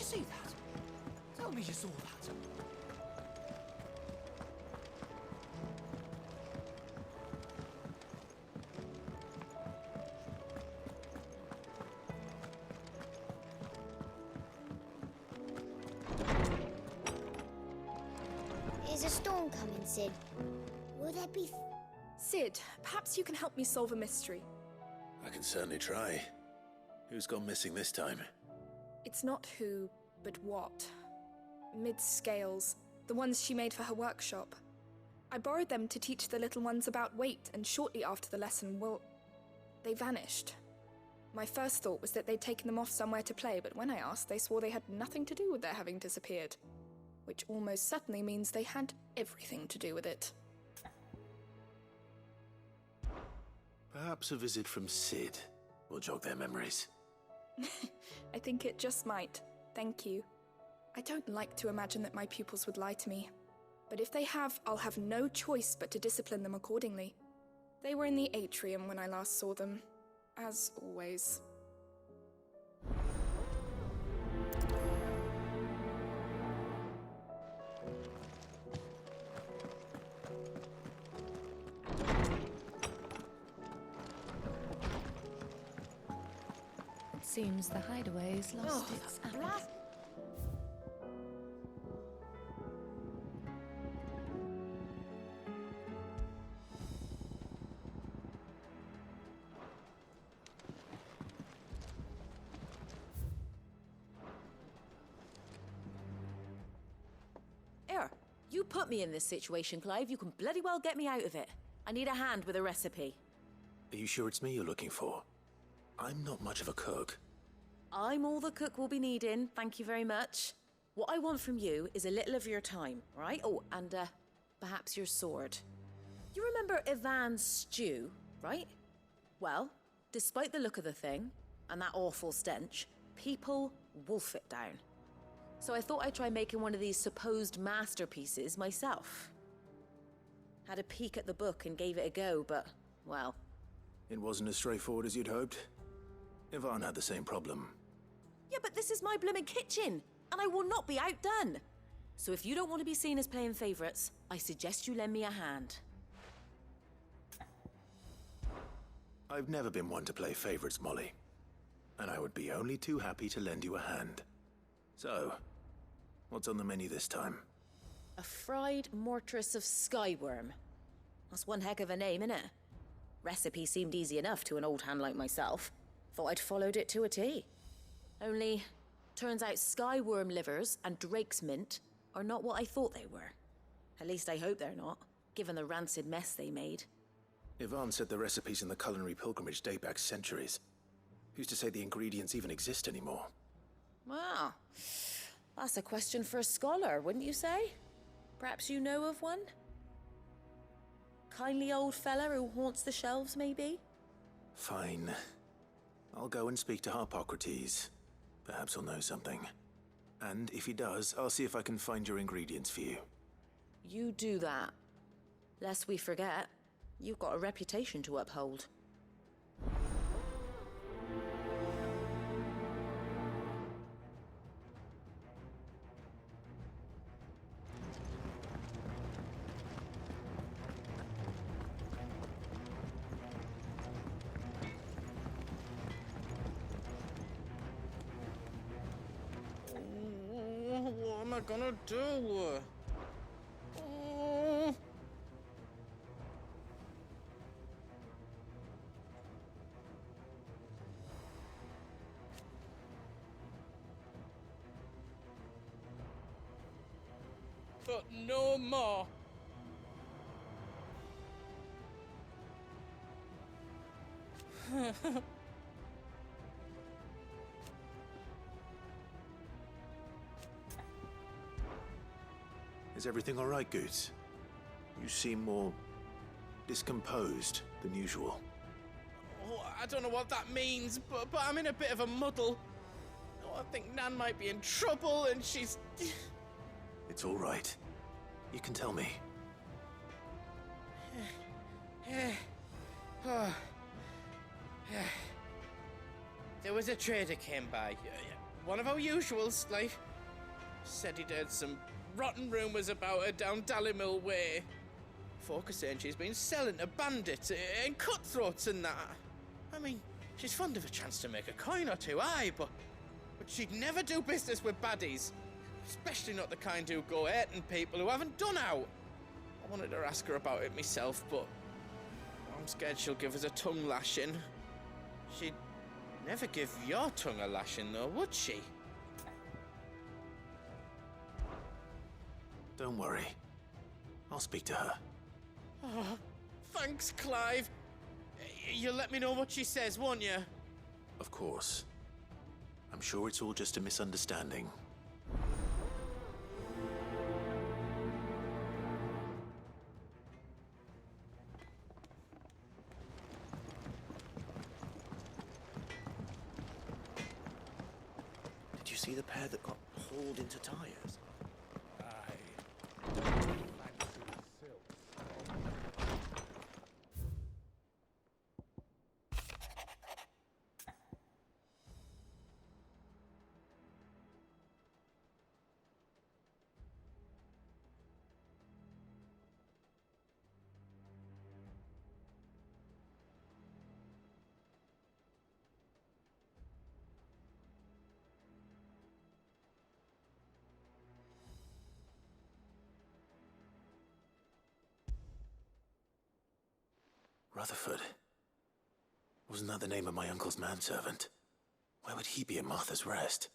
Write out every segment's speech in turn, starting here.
see that? Tell me you saw that. Is a storm coming, Sid? Will there be... Sid, perhaps you can help me solve a mystery. I can certainly try. Who's gone missing this time? It's not who, but what. Mid's scales, the ones she made for her workshop. I borrowed them to teach the little ones about weight, and shortly after the lesson, well, they vanished. My first thought was that they'd taken them off somewhere to play, but when I asked, they swore they had nothing to do with their having disappeared. Which almost certainly means they had everything to do with it. Perhaps a visit from Sid will jog their memories. I think it just might. Thank you. I don't like to imagine that my pupils would lie to me. But if they have, I'll have no choice but to discipline them accordingly. They were in the atrium when I last saw them, as always. Seems the hideaway's lost its appetite. Here, you put me in this situation, Clive. You can bloody well get me out of it. I need a hand with a recipe. Are you sure it's me you're looking for? I'm not much of a cook. I'm all the cook will be needing, thank you very much. What I want from you is a little of your time, right? Oh, and perhaps your sword. You remember Ivan's stew, right? Well, despite the look of the thing, and that awful stench, people wolf it down. So I thought I'd try making one of these supposed masterpieces myself. Had a peek at the book and gave it a go, but, well... It wasn't as straightforward as you'd hoped. Ivan had the same problem. Yeah, but this is my blooming kitchen, and I will not be outdone. So if you don't want to be seen as playing favourites, I suggest you lend me a hand. I've never been one to play favourites, Molly. And I would be only too happy to lend you a hand. So, what's on the menu this time? A fried mortress of skyworm. That's one heck of a name, innit? Recipe seemed easy enough to an old hand like myself. Thought I'd followed it to a T. Only, turns out skyworm livers and drake's mint are not what I thought they were. At least I hope they're not, given the rancid mess they made. Ivan said the recipes in the culinary pilgrimage date back centuries. Who's to say the ingredients even exist anymore? Wow. That's a question for a scholar, wouldn't you say? Perhaps you know of one? Kindly old fella who haunts the shelves, maybe? Fine. I'll go and speak to Harpocrates. Perhaps he'll know something. And if he does, I'll see if I can find your ingredients for you. You do that. Lest we forget, you've got a reputation to uphold. What am I gonna do? Oh. But no more. Is everything all right, Goots? You seem more discomposed than usual. Oh, I don't know what that means, but I'm in a bit of a muddle. Oh, I think Nan might be in trouble, and she's... It's all right. You can tell me. There was a trader came by. one of our usuals, like. Said he'd heard some rotten rumours about her down Dallymill Way. Folk are saying she's been selling to bandits and cutthroats and that. I mean, she's fond of a chance to make a coin or two, aye, but she'd never do business with baddies. Especially not the kind who go hurting people who haven't done out. I wanted to ask her about it myself, but I'm scared she'll give us a tongue lashing. She'd never give your tongue a lashing, though, would she? Don't worry. I'll speak to her. Oh, thanks, Clive. You'll let me know what she says, won't you? Of course. I'm sure it's all just a misunderstanding. Did you see the pair that got hauled into tyres? Rutherford. Wasn't that the name of my uncle's manservant? Why would he be at Martha's Rest?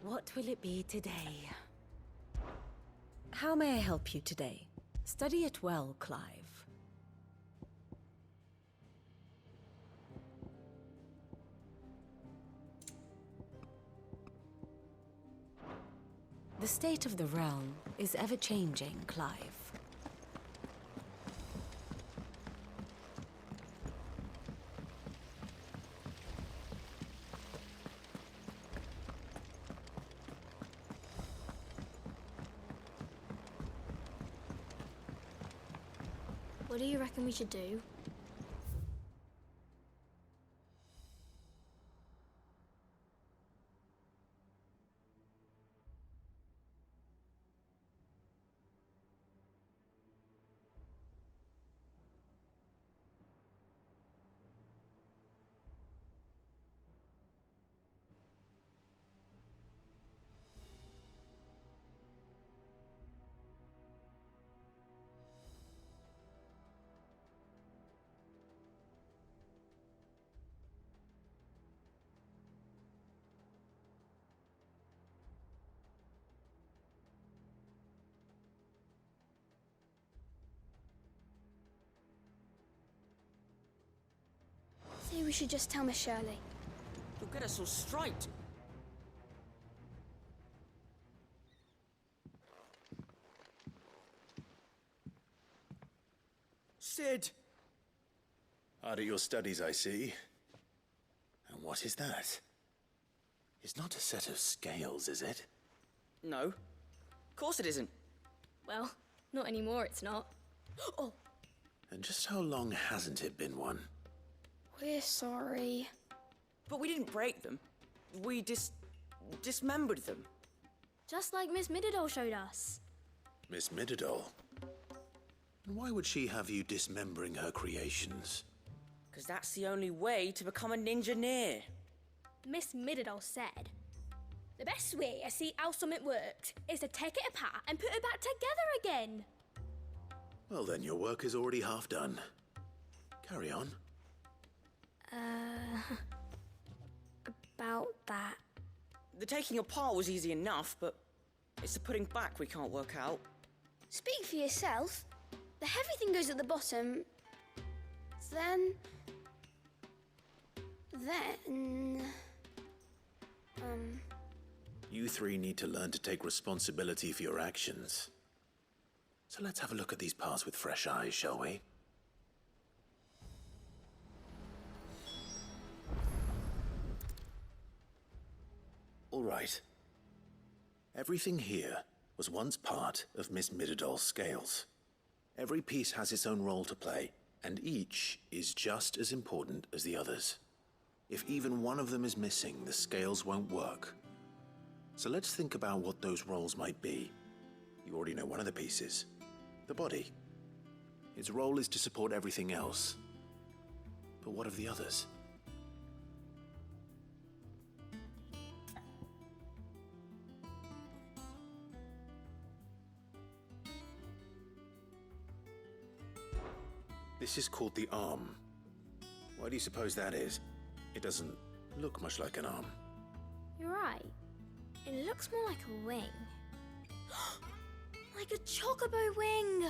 What will it be today? How may I help you today? Study it well, Clive. The state of the realm is ever-changing, Clive. What do you reckon we should do? Say we should just tell Miss Shirley. You'll get us all straight. Sid! Hard at your studies, I see. And what is that? It's not a set of scales, is it? No. Of course it isn't. Well, not anymore, it's not. Oh, And just how long hasn't it been one? we're sorry. But we didn't break them. We dismembered them. Just like Miss Middledore showed us. Miss Middledore? Why would she have you dismembering her creations? Because that's the only way to become a ninja-neer. Miss Middledore said, the best way to see how something worked is to take it apart and put it back together again. Well then, your work is already half done. Carry on. About that. The taking apart was easy enough, but it's the putting back we can't work out. Speak for yourself. The heavy thing goes at the bottom, Then... You three need to learn to take responsibility for your actions. So let's have a look at these parts with fresh eyes, shall we? All right. Everything here was once part of Miss Midadol's scales. Every piece has its own role to play, and each is just as important as the others. If even one of them is missing, the scales won't work. So let's think about what those roles might be. You already know one of the pieces, the body. Its role is to support everything else. But what of the others? This is called the arm. Why do you suppose that is? It doesn't look much like an arm. You're right. It looks more like a wing. Like a chocobo wing!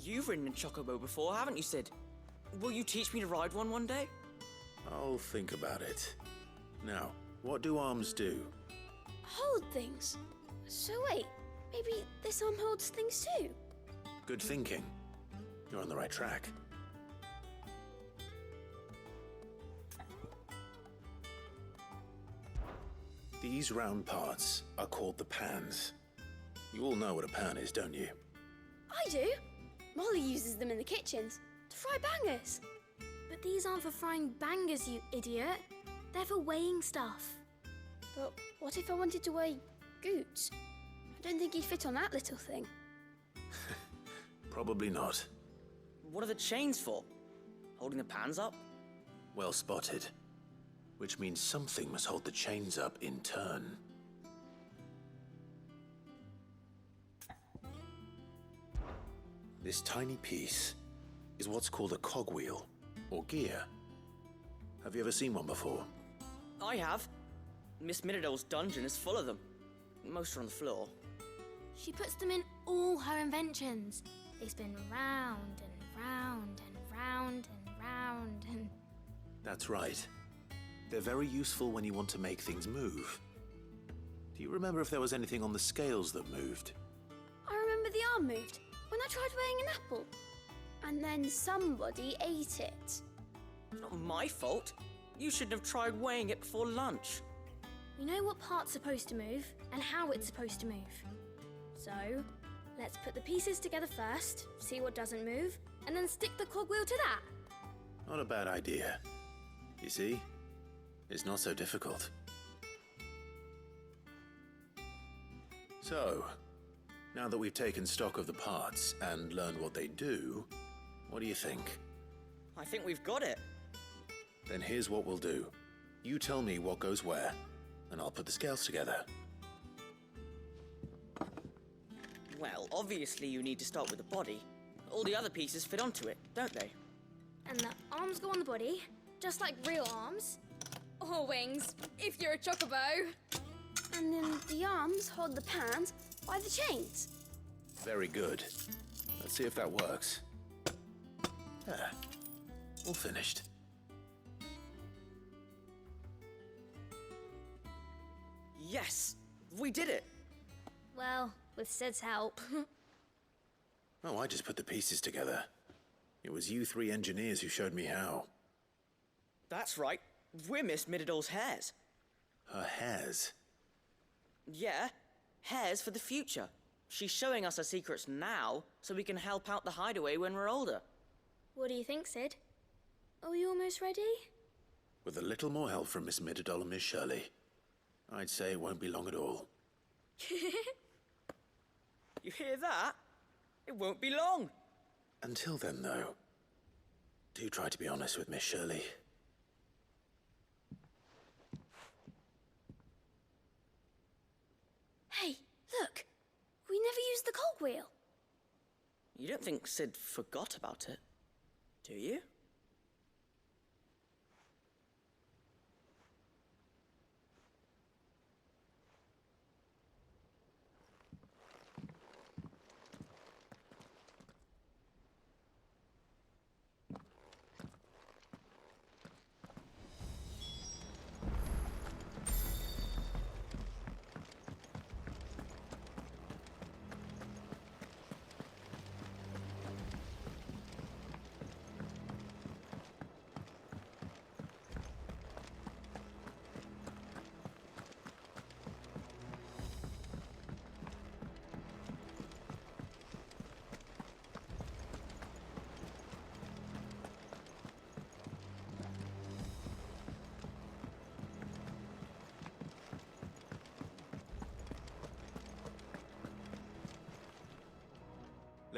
You've ridden a chocobo before, haven't you, Sid? Will you teach me to ride one day? I'll think about it. Now, what do arms do? Hold things. So wait, maybe this arm holds things too? Good thinking. You're on the right track. These round parts are called the pans. You all know what a pan is, don't you? I do. Molly uses them in the kitchens to fry bangers. But these aren't for frying bangers, you idiot. They're for weighing stuff. But what if I wanted to weigh Goots? I don't think he'd fit on that little thing. Probably not. What are the chains for? Holding the pans up? Well spotted. Which means something must hold the chains up in turn. This tiny piece is what's called a cogwheel, or gear. Have you ever seen one before? I have. Miss Midadol's dungeon is full of them. Most are on the floor. She puts them in all her inventions. They spin round and round and round and round and... That's right. They're very useful when you want to make things move. Do you remember if there was anything on the scales that moved? I remember the arm moved when I tried weighing an apple. And then somebody ate it. It's not my fault. You shouldn't have tried weighing it before lunch. We know what part's supposed to move and how it's supposed to move. So, let's put the pieces together first, see what doesn't move, and then stick the cogwheel to that. Not a bad idea. You see? It's not so difficult. So, now that we've taken stock of the parts and learned what they do, what do you think? I think we've got it. Then here's what we'll do. You tell me what goes where, and I'll put the scales together. Well, obviously you need to start with the body. All the other pieces fit onto it, don't they? And the arms go on the body, just like real arms. Or wings, if you're a chocobo. And then the arms hold the pans by the chains. Very good. Let's see if that works. There. All finished. Yes! We did it! Well, with Sid's help. Oh, I just put the pieces together. It was you three engineers who showed me how. That's right. We're Miss Midadol's hares. Her hairs? Yeah, hares for the future. She's showing us her secrets now, so we can help out the hideaway when we're older. What do you think, Sid? Are we almost ready? With a little more help from Miss Midadol and Miss Shirley, I'd say it won't be long at all. You hear that? It won't be long. Until then, though, do try to be honest with Miss Shirley. Hey, look! We never used the cogwheel. You don't think Sid forgot about it, do you?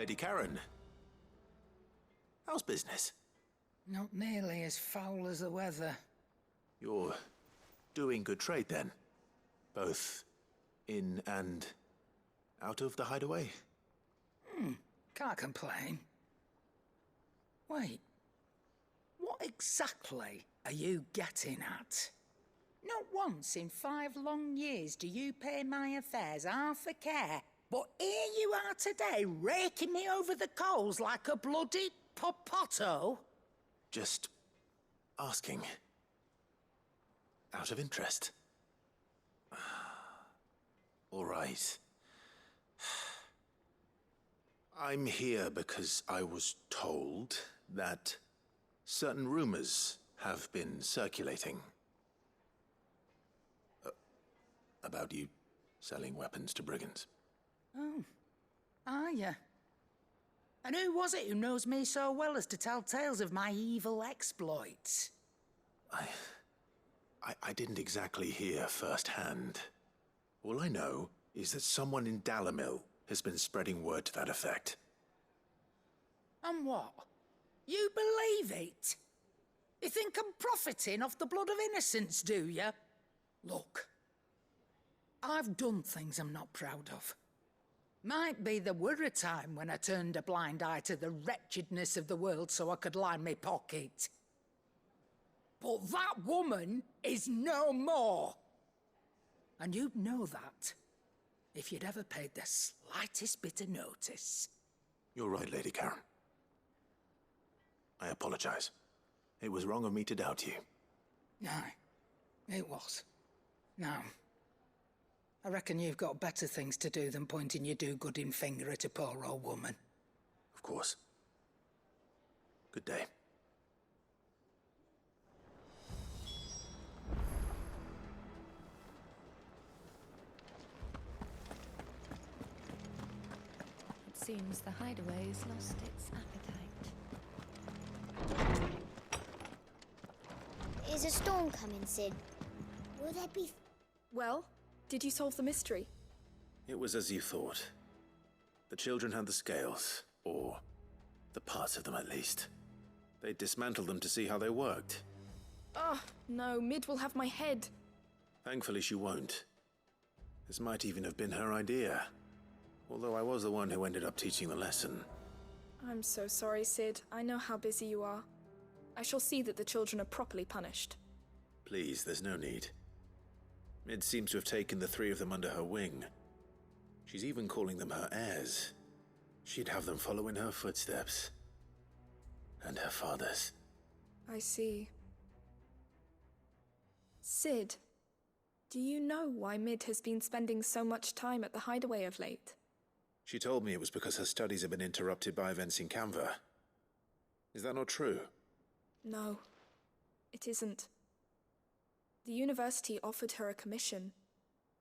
Lady Karen. How's business? Not nearly as foul as the weather. You're doing good trade then? Both in and out of the hideaway? Can't complain. Wait. What exactly are you getting at? Not once in 5 long years do you pay my affairs half a care, but here you are today, raking me over the coals like a bloody popoto? Just asking. Out of interest. All right. I'm here because I was told that certain rumors have been circulating. About you selling weapons to brigands. Oh, are you? And who was it who knows me so well as to tell tales of my evil exploits? I didn't exactly hear firsthand. All I know is that someone in Dalimil has been spreading word to that effect. And what? You believe it? You think I'm profiting off the blood of innocents, do you? Look, I've done things I'm not proud of. Might be there were a time when I turned a blind eye to the wretchedness of the world so I could line my pocket. But that woman is no more. And you'd know that if you'd ever paid the slightest bit of notice. You're right, Lady Karen. I apologize. It was wrong of me to doubt you. Aye, it was. Now, I reckon you've got better things to do than pointing your do-gooding finger at a poor old woman. Of course. Good day. It seems the hideaway's lost its appetite. Is a storm coming, Sid? Will there be... Well, did you solve the mystery? It was as you thought. The children had the scales, or the parts of them at least. They dismantled them to see how they worked. Oh, no, Mid will have my head. Thankfully she won't. This might even have been her idea. Although I was the one who ended up teaching the lesson. I'm so sorry, Sid. I know how busy you are. I shall see that the children are properly punished. Please, there's no need. Mid seems to have taken the 3 of them under her wing. She's even calling them her heirs. She'd have them follow in her footsteps. And her father's. I see. Sid, do you know why Mid has been spending so much time at the hideaway of late? She told me it was because her studies have been interrupted by events in Canva. Is that not true? No, it isn't. The university offered her a commission.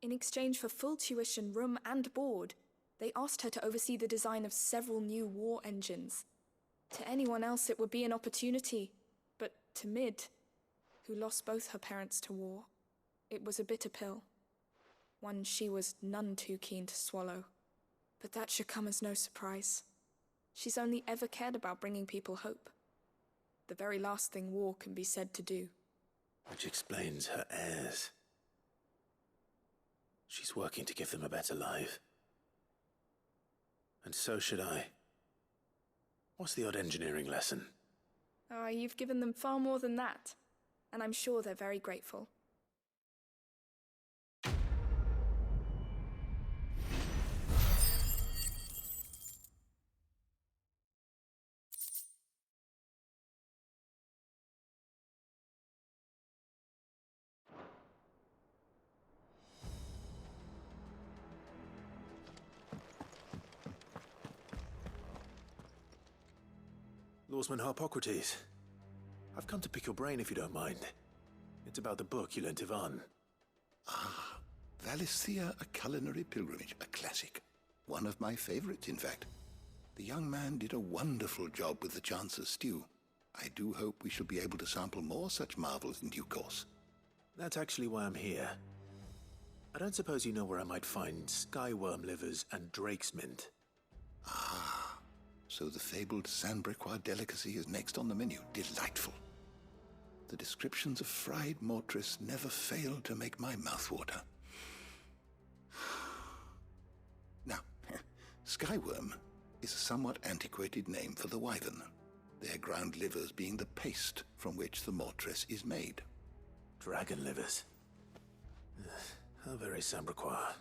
In exchange for full tuition, room and board, they asked her to oversee the design of several new war engines. To anyone else it would be an opportunity, but to Mid, who lost both her parents to war, it was a bitter pill. One she was none too keen to swallow. But that should come as no surprise. She's only ever cared about bringing people hope. The very last thing war can be said to do. Which explains her heirs. She's working to give them a better life. And so should I. What's the odd engineering lesson? Ah, you've given them far more than that. And I'm sure they're very grateful. Lawsman Harpocrates. I've come to pick your brain if you don't mind. It's about the book you lent Ivan. Ah, Valisthea, A Culinary Pilgrimage, a classic. One of my favorites, in fact. The young man did a wonderful job with the Chance's stew. I do hope we shall be able to sample more such marvels in due course. That's actually why I'm here. I don't suppose you know where I might find skyworm livers and drake's mint. Ah, so the fabled Sandbrequois delicacy is next on the menu. Delightful. The descriptions of fried mortress never failed to make my mouth water. Now, skyworm is a somewhat antiquated name for the wyvern, their ground livers being the paste from which the mortress is made. Dragon livers. How very Sandbrequois.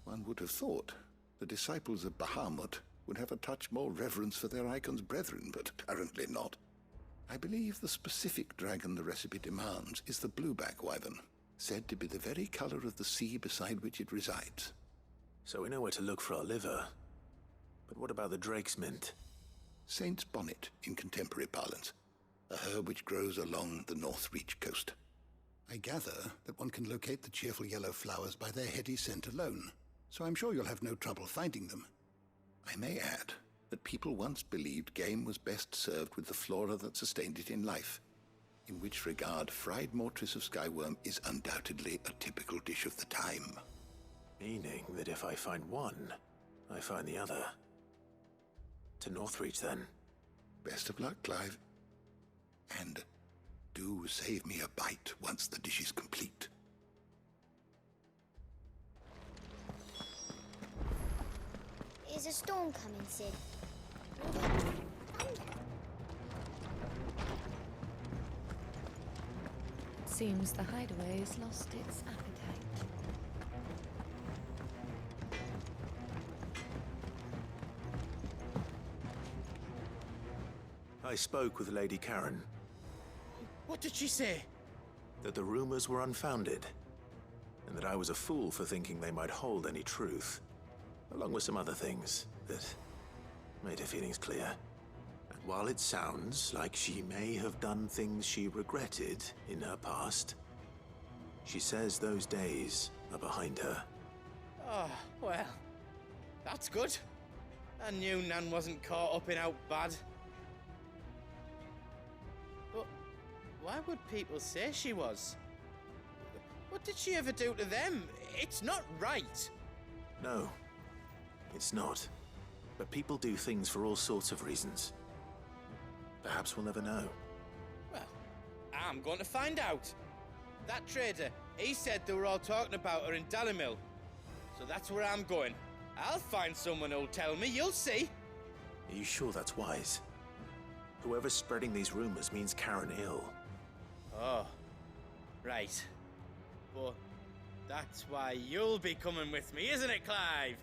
One would have thought the disciples of Bahamut would have a touch more reverence for their icon's brethren, but apparently not. I believe the specific dragon the recipe demands is the blueback wyvern, said to be the very color of the sea beside which it resides. So we know where to look for our liver. But what about the drake's mint? Saint's bonnet in contemporary parlance, a herb which grows along the North Reach coast. I gather that one can locate the cheerful yellow flowers by their heady scent alone, so I'm sure you'll have no trouble finding them. I may add that people once believed game was best served with the flora that sustained it in life, in which regard fried mortress of skyworm is undoubtedly a typical dish of the time. Meaning that if I find one, I find the other. To Northreach, then. Best of luck, Clive. And do save me a bite once the dish is complete. Is a storm coming, Sid? It seems the hideaway has lost its appetite. I spoke with Lady Karen. What did she say? That the rumors were unfounded, and that I was a fool for thinking they might hold any truth, along with some other things that made her feelings clear. And while it sounds like she may have done things she regretted in her past, she says those days are behind her. Oh, well, that's good. I knew Nan wasn't caught up in out bad. But why would people say she was? What did she ever do to them? It's not right. No, it's not. But people do things for all sorts of reasons. Perhaps we'll never know. Well, I'm going to find out. That trader, he said they were all talking about her in Dalimil. So that's where I'm going. I'll find someone who'll tell me, you'll see. Are you sure that's wise? Whoever's spreading these rumors means Karen ill. Oh, right. But that's why you'll be coming with me, isn't it, Clive?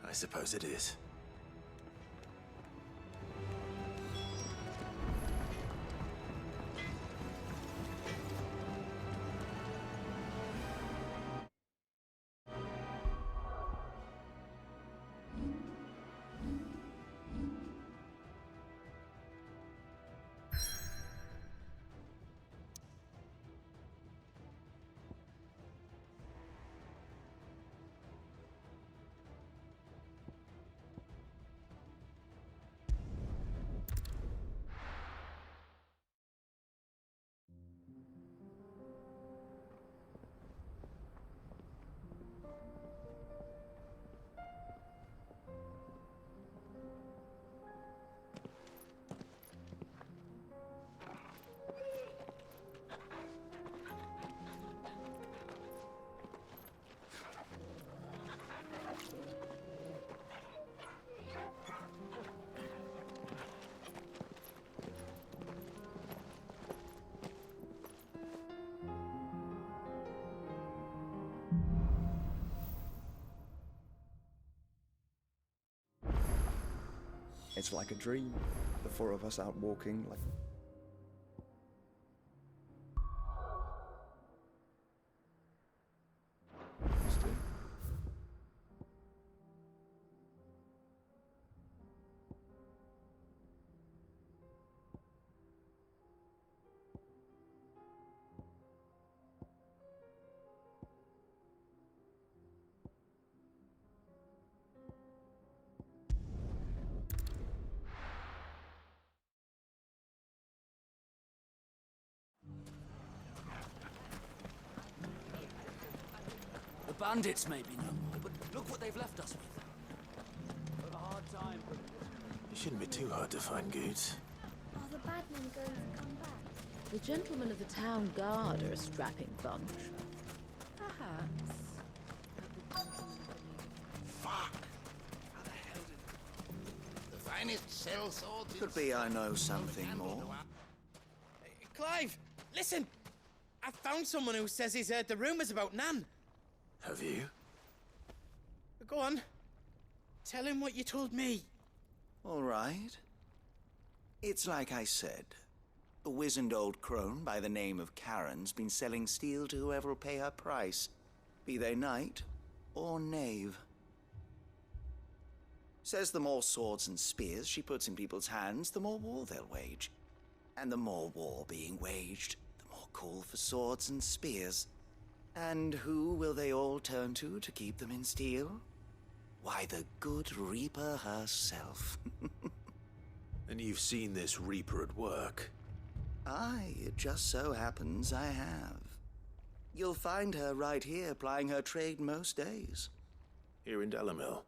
I suppose it is. It's like a dream. The four of us out walking like... The bandits may be no more, but look what they've left us with. Shouldn't be too hard to find, Goots. Are the bad men going to come back? The gentlemen of the town guard are a strapping bunch. Perhaps. Fuck! How the hell did... The finest cell swords... Could be I know something more. Clive, listen! I found someone who says he's heard the rumours about Nan. Have you? Go on. Tell him what you told me. All right. It's like I said. A wizened old crone by the name of Karen's been selling steel to whoever will pay her price, be they knight or knave. Says the more swords and spears she puts in people's hands, the more war they'll wage. And the more war being waged, the more call for swords and spears. And who will they all turn to keep them in steel? Why, the good Reaper herself. And you've seen this Reaper at work? Aye, it just so happens I have. You'll find her right here plying her trade most days. Here in Dalimil?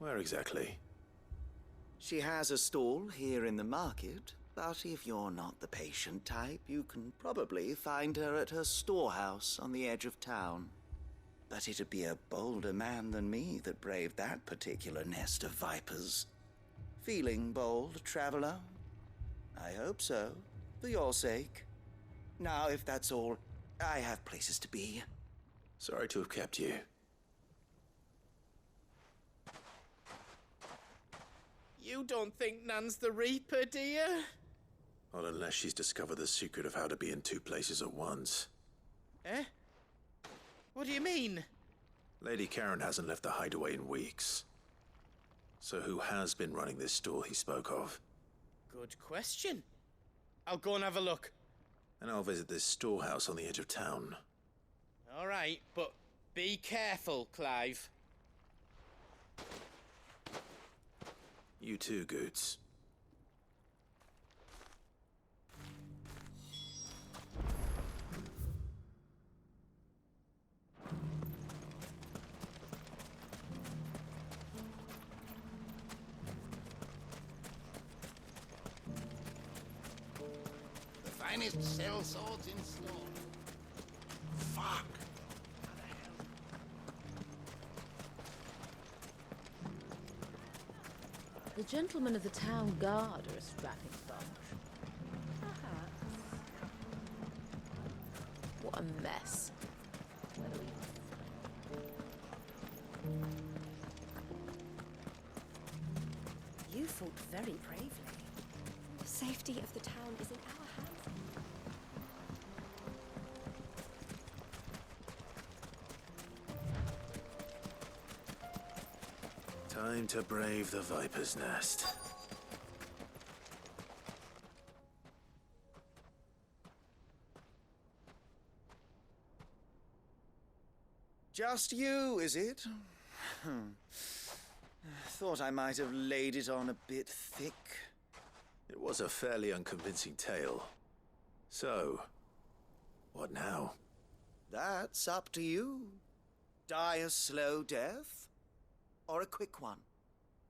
Where exactly? She has a stall here in the market, but if you're not the patient type, you can probably find her at her storehouse on the edge of town. But it'd be a bolder man than me that braved that particular nest of vipers. Feeling bold, traveler? I hope so, for your sake. Now, if that's all, I have places to be. Sorry to have kept you. You don't think Nan's the Reaper, do you? Not unless she's discovered the secret of how to be in two places at once. Eh? What do you mean? Lady Karen hasn't left the hideaway in weeks. So who has been running this stall he spoke of? Good question. I'll go and have a look. And I'll visit this storehouse on the edge of town. All right, but be careful, Clive. You too, Goots. The finest cell swords in store. Fuck! The gentlemen of the town guard are a strapping bunch. Perhaps. What a mess. You fought very bravely. The safety of the town is in our hands. Time to brave the Viper's Nest. Just you, is it? Thought I might have laid it on a bit thick. It was a fairly unconvincing tale. So, what now? That's up to you. Die a slow death, or a quick one.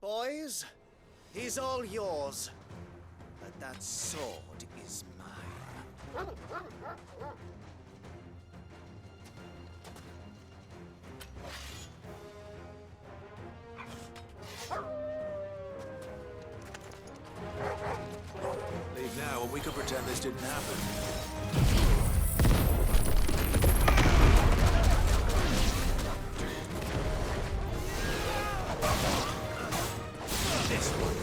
Boys, he's all yours. But that sword is mine. Leave now, and we can pretend this didn't happen. This one.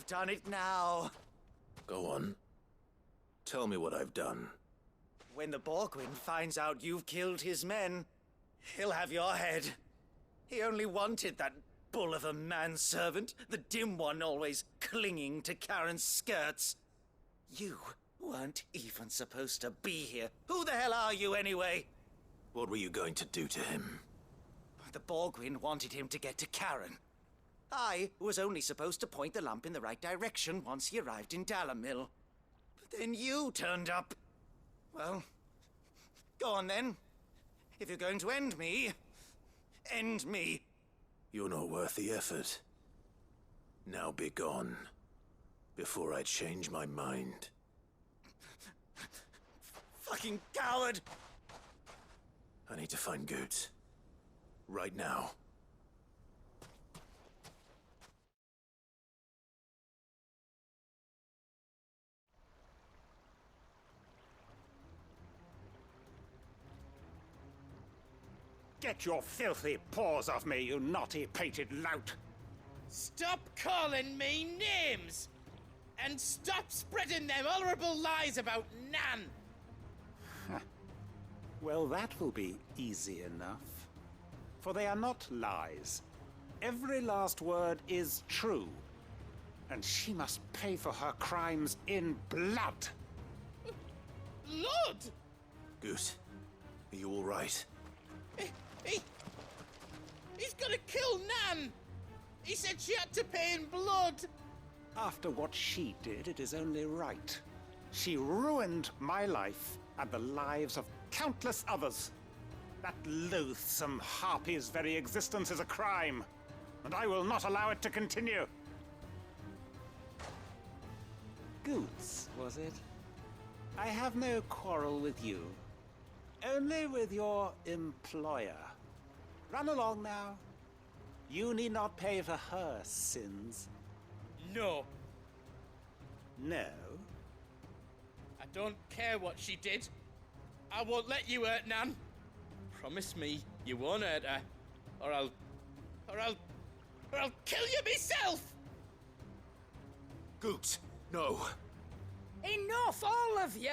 done it now. Go on. Tell me what I've done. When the Borgwyn finds out you've killed his men, he'll have your head. He only wanted that bull of a manservant, the dim one always clinging to Karen's skirts. You weren't even supposed to be here. Who the hell are you anyway? What were you going to do to him? The Borgwyn wanted him to get to Karen. I was only supposed to point the lamp in the right direction once he arrived in Dalamil. But then you turned up. Well, go on then. If you're going to end me, end me. You're not worth the effort. Now be gone, before I change my mind. Fucking coward! I need to find Goots. Right now. Get your filthy paws off me, you naughty-pated lout! Stop calling me names! And stop spreading them horrible lies about Nan! Well, that will be easy enough. For they are not lies. Every last word is true. And she must pay for her crimes in blood. Blood? Goot, are you all right? He's gonna kill Nan! He said she had to pay in blood! After what she did, it is only right. She ruined my life and the lives of countless others. That loathsome harpy's very existence is a crime, and I will not allow it to continue. Goots, was it? I have no quarrel with you. Only with your employer. Run along now. You need not pay for her sins. No. No? I don't care what she did. I won't let you hurt Nan. Promise me you won't hurt her, or I'll kill you myself! Goots, no. Enough, all of you!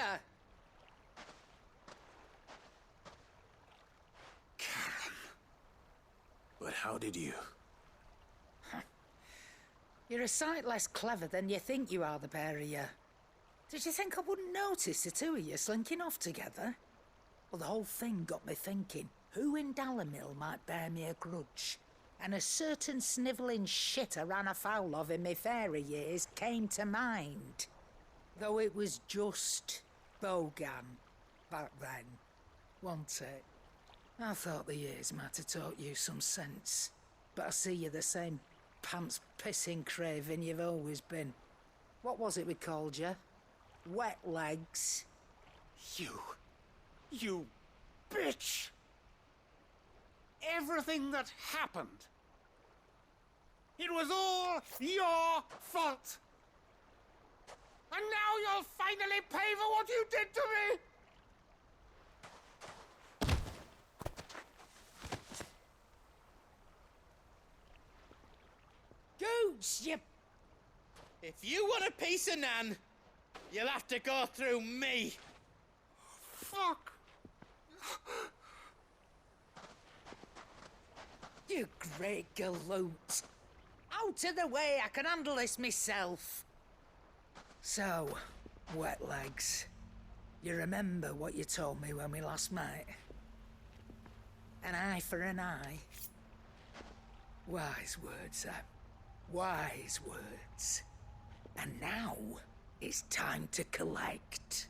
But how did you? You're a sight less clever than you think you are, the pair of you. Did you think I wouldn't notice the two of you slinking off together? Well, the whole thing got me thinking, who in Dalamil might bear me a grudge? And a certain snivelling shit I ran afoul of in my fairy years came to mind. Though it was just Bogan back then, wasn't it? I thought the years might have taught you some sense, but I see you're the same pants-pissing craven you've always been. What was it we called you? Wet legs? You bitch! Everything that happened, it was all your fault! And now you'll finally pay for what you did to me! Goots, you... If you want a piece of Nan, you'll have to go through me. Fuck! You great galoot. Out of the way, I can handle this myself. So, wet legs, you remember what you told me when we last met? An eye for an eye. Wise words, Sam. Wise words. And now, it's time to collect.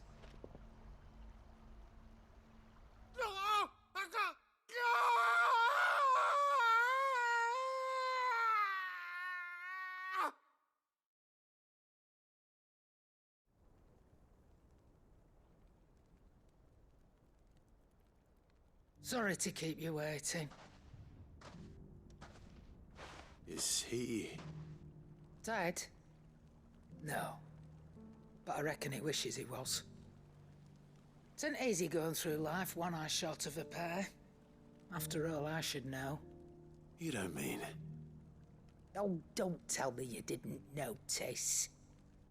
Sorry to keep you waiting. Is he... Dead? No. But I reckon he wishes he was. It isn't easy going through life one eye short of a pair. After all, I should know. You don't mean... Oh, don't tell me you didn't notice.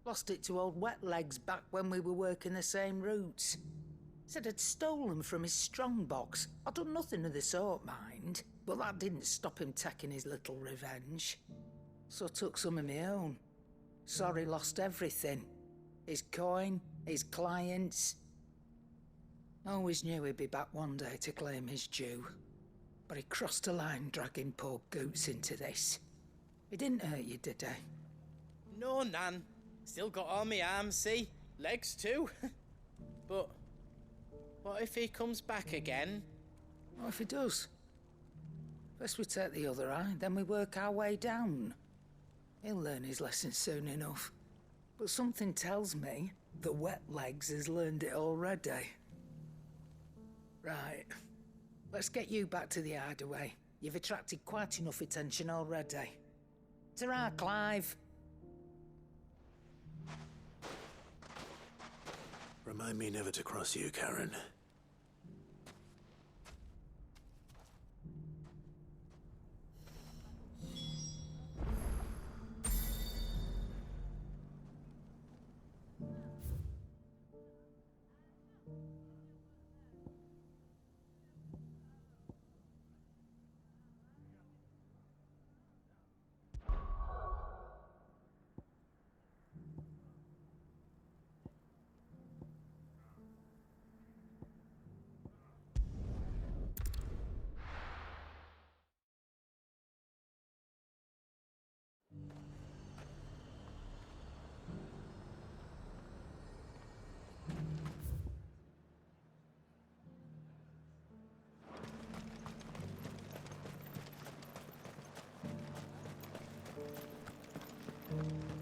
Lost it to old Wet Legs back when we were working the same routes. Said I'd stolen from his strongbox. I'd done nothing of the sort, mind, but that didn't stop him taking his little revenge. So I took some of my own. Sorry, lost everything. His coin, his clients. Always knew he'd be back one day to claim his due. But he crossed a line dragging poor Goots into this. He didn't hurt you, did he? No, Nan. Still got all my arms, see? Legs too. But what if he comes back again? What if he does? First we take the other eye, then we work our way down. He'll learn his lesson soon enough. But something tells me that Wet Legs has learned it already. Right. Let's get you back to the hideaway. You've attracted quite enough attention already. Ta-ra, Clive. Remind me never to cross you, Karen.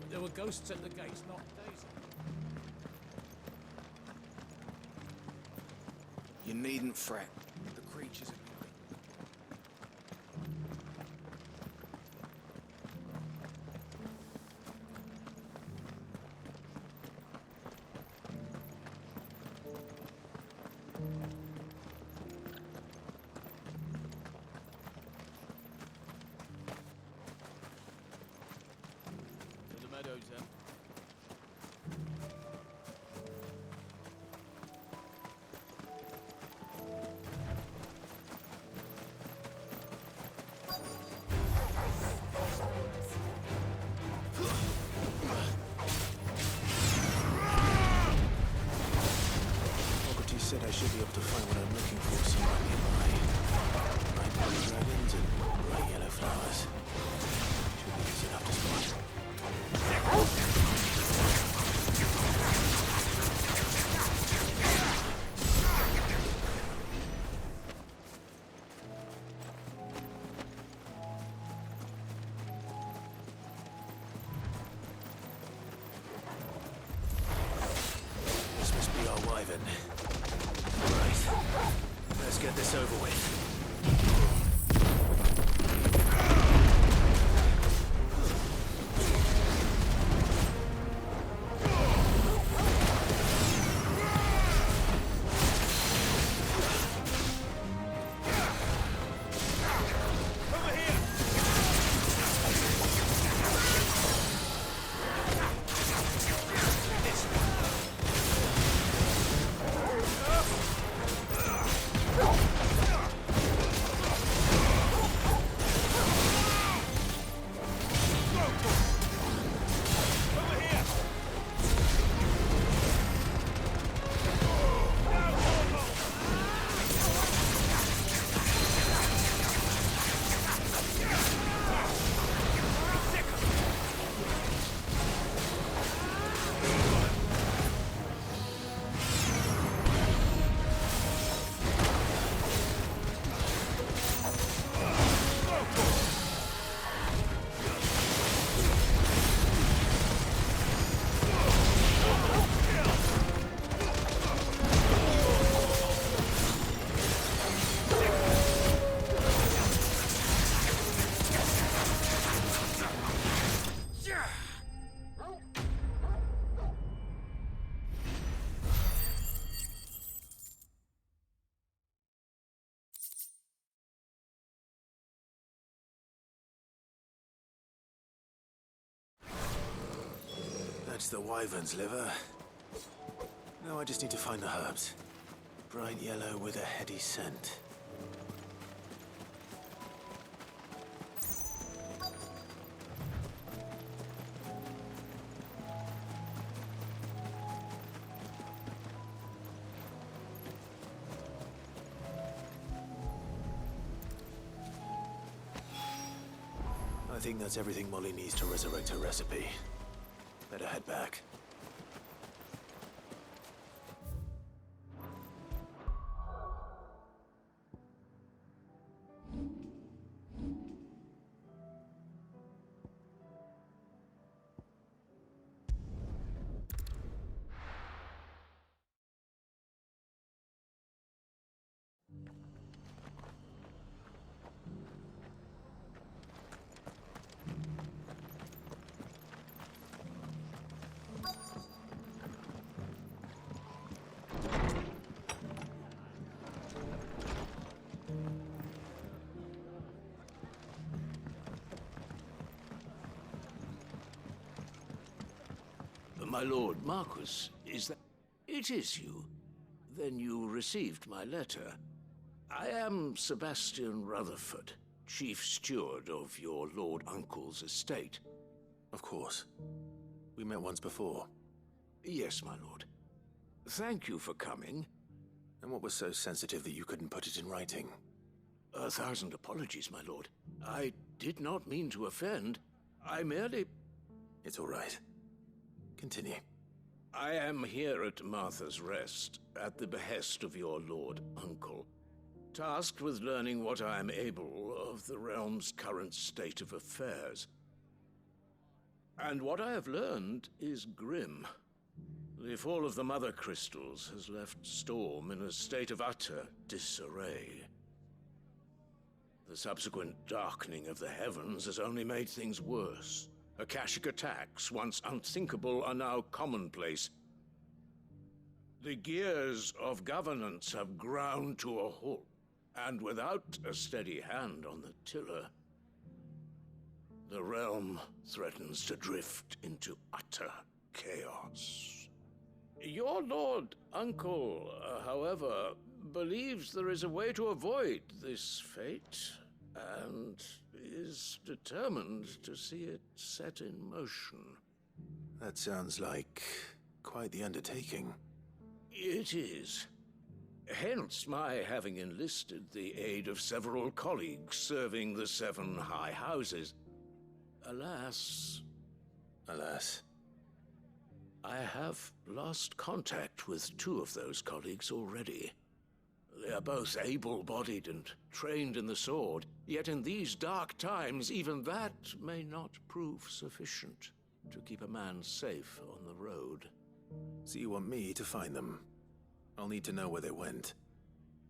There were ghosts at the gates, not Daisy. You needn't fret. The creatures are... To the meadows, then. Socrates said I should be able to find what I'm looking for somewhere nearby. Bright blue dragons and bright yellow flowers. Should be easy enough to spot. This must be our wyvern. Right. Let's get this over That's the wyvern's liver. Now I just need to find the herbs. Bright yellow with a heady scent. I think that's everything Molly needs to resurrect her recipe. Better head back. My lord Marquis, is that... It is you. Then you received my letter. I am Sebastian Rutherford, chief steward of your lord uncle's estate. Of course. We met once before. Yes, my lord. Thank you for coming. And what was so sensitive that you couldn't put it in writing? 1,000 apologies, my lord. I did not mean to offend. I merely... It's all right. Continue. I am here at Martha's Rest, at the behest of your lord uncle, tasked with learning what I am able of the realm's current state of affairs. And what I have learned is grim. The fall of the Mother Crystals has left Storm in a state of utter disarray. The subsequent darkening of the heavens has only made things worse. Akashic attacks, once unthinkable, are now commonplace. The gears of governance have ground to a halt, and without a steady hand on the tiller, the realm threatens to drift into utter chaos. Your lord uncle, however, believes there is a way to avoid this fate, and is determined to see it set in motion. That sounds like quite the undertaking. It is. Hence my having enlisted the aid of several colleagues serving the 7 high houses. Alas... Alas? I have lost contact with 2 of those colleagues already. They are both able-bodied and trained in the sword, yet in these dark times, even that may not prove sufficient to keep a man safe on the road. So you want me to find them? I'll need to know where they went.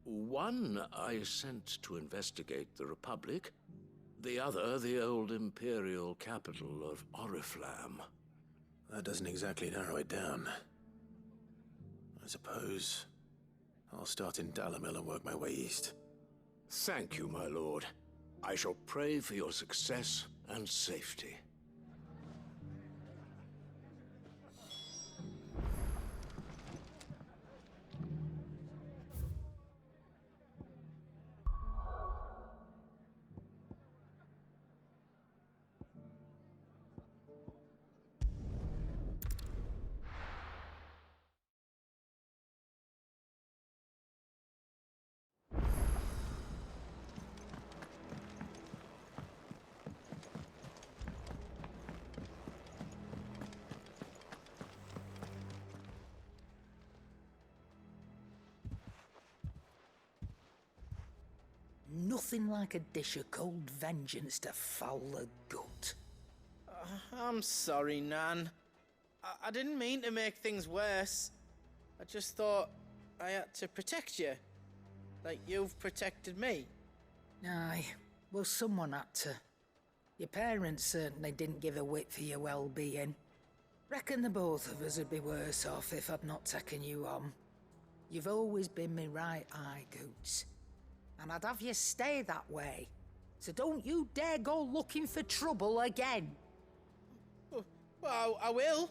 One I sent to investigate the Republic, the other the old Imperial capital of Oriflamme. That doesn't exactly narrow it down. I suppose I'll start in Dalimil and work my way east. Thank you, my lord. I shall pray for your success and safety. Nothing like a dish of cold vengeance to foul the gut. I'm sorry, Nan. I didn't mean to make things worse. I just thought I had to protect you. Like you've protected me. Aye, well, someone had to. Your parents certainly didn't give a whit for your well-being. Reckon the both of us would be worse off if I'd not taken you on. You've always been me right eye, Goots. And I'd have you stay that way. So don't you dare go looking for trouble again. Well, I will.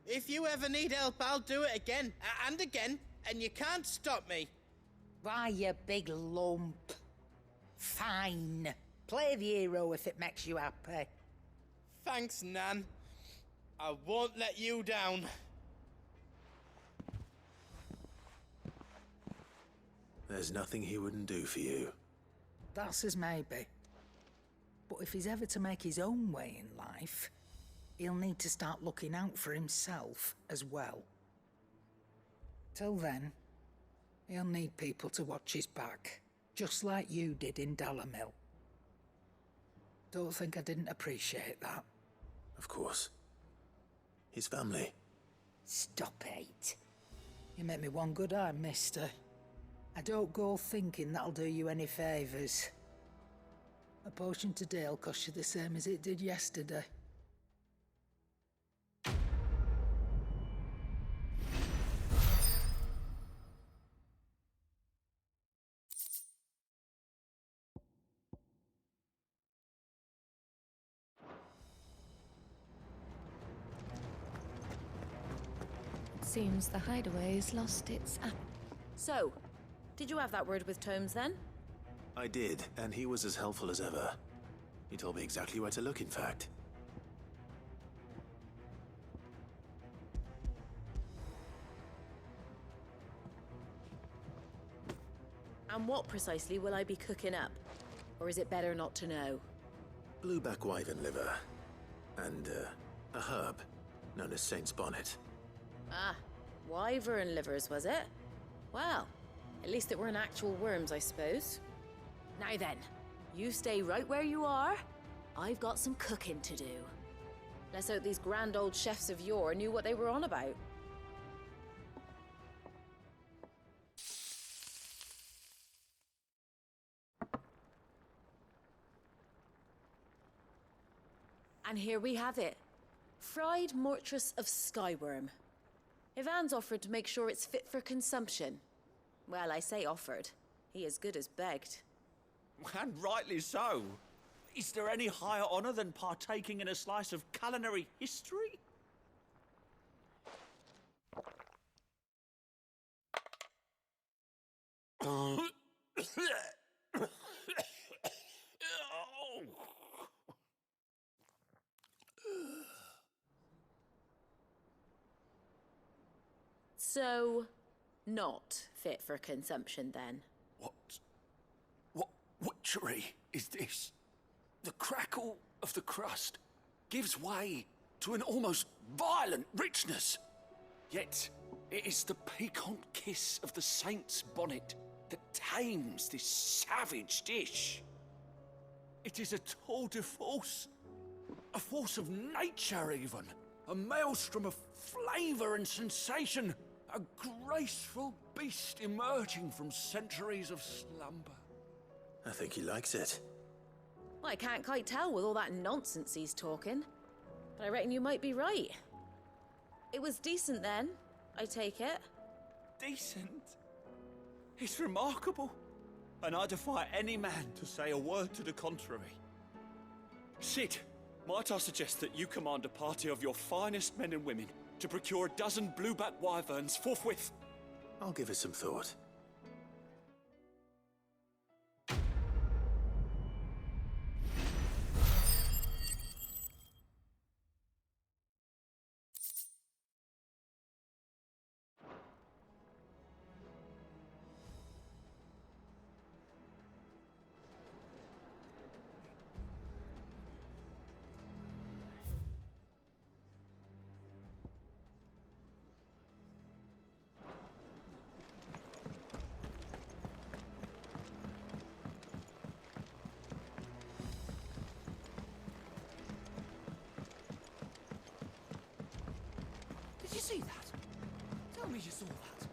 If you ever need help, I'll do it again and again, and you can't stop me. Why, you big lump. Fine. Play the hero if it makes you happy. Thanks, Nan. I won't let you down. There's nothing he wouldn't do for you. That's as maybe. But if he's ever to make his own way in life, he'll need to start looking out for himself as well. Till then, he'll need people to watch his back, just like you did in Dalimil. Don't think I didn't appreciate that. Of course. His family. Stop it. You make me one good eye, mister. I don't go thinking that'll do you any favours. A potion today'll cost you the same as it did yesterday. Seems the hideaway's lost its app. So, did you have that word with Tomes then? I did, and he was as helpful as ever. He told me exactly where to look, in fact. And what precisely will I be cooking up? Or is it better not to know? Blueback wyvern liver. And, a herb known as Saint's Bonnet. Ah, wyvern livers, was it? Well, at least it weren't actual worms, I suppose. Now then, you stay right where you are. I've got some cooking to do. Let's hope these grand old chefs of yore knew what they were on about. And here we have it. Fried mortress of skyworm. Ivan's offered to make sure it's fit for consumption. Well, I say offered. He as good as begged. And rightly so. Is there any higher honor than partaking in a slice of culinary history? So, not fit for consumption then? What witchery is this? The crackle of the crust gives way to an almost violent richness. Yet, it is the piquant kiss of the saint's bonnet that tames this savage dish. It is a tour de force, a force of nature even, a maelstrom of flavour and sensation, a graceful beast emerging from centuries of slumber. I think he likes it. Well, I can't quite tell with all that nonsense he's talking. But I reckon you might be right. It was decent then, I take it. Decent? It's remarkable. And I defy any man to say a word to the contrary. Sid, might I suggest that you command a party of your finest men and women to procure a dozen blueback wyverns forthwith? I'll give it some thought. Did you see that? Tell me you saw that.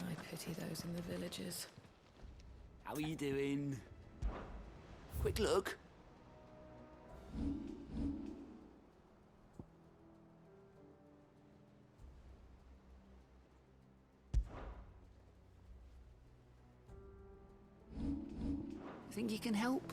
I pity those in the villages. How are you doing? Quick look. Think you can help?